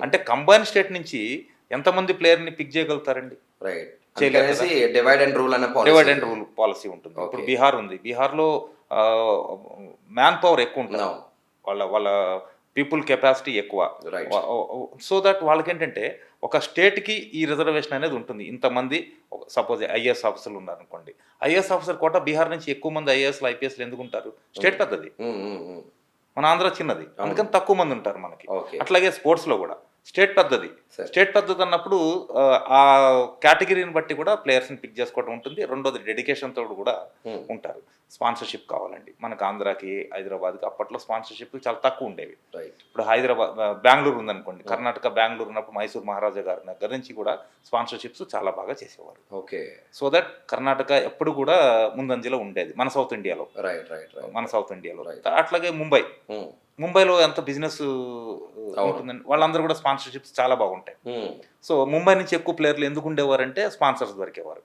అంటే combine state నుంచి ఎంతమంది ప్లేయర్ని పిక్ చేయగలుగుతారండి? రైట్. చేయలేరు కదా. డివైడ్ అండ్ రూల్ అనే policy. Divide and rule policy ఉంటుంది. ఇప్పుడు ఓకే. బీహార్ ఉంది. బీహార్‌లో మ్యాన్ పవర్ ఎక్కువ ఉంటుంది. అవును. వాళ్ళ వాళ్ళ పీపుల్ కెపాసిటీ ఎక్కువ. రైట్. సో దట్ వాళ్ళకేంటంటే ఒక స్టేట్‌కి ఈ రిజర్వేషన్ అనేది ఉంటుంది. ఇంతమంది సపోజ్ ఐఏఎస్ ఆఫీసర్లు ఉన్నారనుకోండి. ఐఏఎస్ ఆఫీసర్ కోట బీహార్ నుంచి ఎక్కువ మంది ఐఏఎస్‌లు, ఐపీఎస్‌లు ఎందుకుంటారు? స్టేట్ పెద్దది. మన ఆంధ్ర చిన్నది. అందుకని తక్కువ మంది ఉంటారు మనకి. ఓకే. అట్లాగే స్పోర్ట్స్‌లో కూడా స్టేట్ పెద్దది. సరే. స్టేట్ పెద్దది అన్నప్పుడు ఆ కేటగిరీని బట్టి కూడా ప్లేయర్స్‌ని పిక్ చేసుకోవడం ఉంటుంది. రెండోది డెడికేషన్‌తో కూడా ఉంటారు. స్పాన్సర్‌షిప్ కావాలండి. మనకు ఆంధ్రాకి, హైదరాబాద్‌కి అప్పట్లో స్పాన్సర్‌షిప్‌లు చాలా తక్కువ ఉండేవి. రైట్. ఇప్పుడు హైదరాబాద్ బెంగుళూరు ఉందనుకోండి. కర్ణాటక బెంగుళూరు ఉన్నప్పుడు మైసూర్ మహారాజా గారి దగ్గర నుంచి కూడా స్పాన్సర్‌షిప్స్ చాలా బాగా చేసేవారు. ఓకే. సో దట్ కర్ణాటక ఎప్పుడు కూడా ముందంజలో ఉండేది. మన సౌత్ ఇండియాలో. రైట్. రైట్. రైట్. మన సౌత్ ఇండియాలో. Right. అట్లాగే ముంబైలో ఎంత బిజినెస్ ఉంటుందండి. వాళ్ళందరూ కూడా స్పాన్సర్‌షిప్స్ చాలా బాగుంటాయి. సో ముంబై నుంచి ఎక్కువ ప్లేయర్లు ఎందుకు ఉండేవారంటే స్పాన్సర్స్ దొరికేవారు.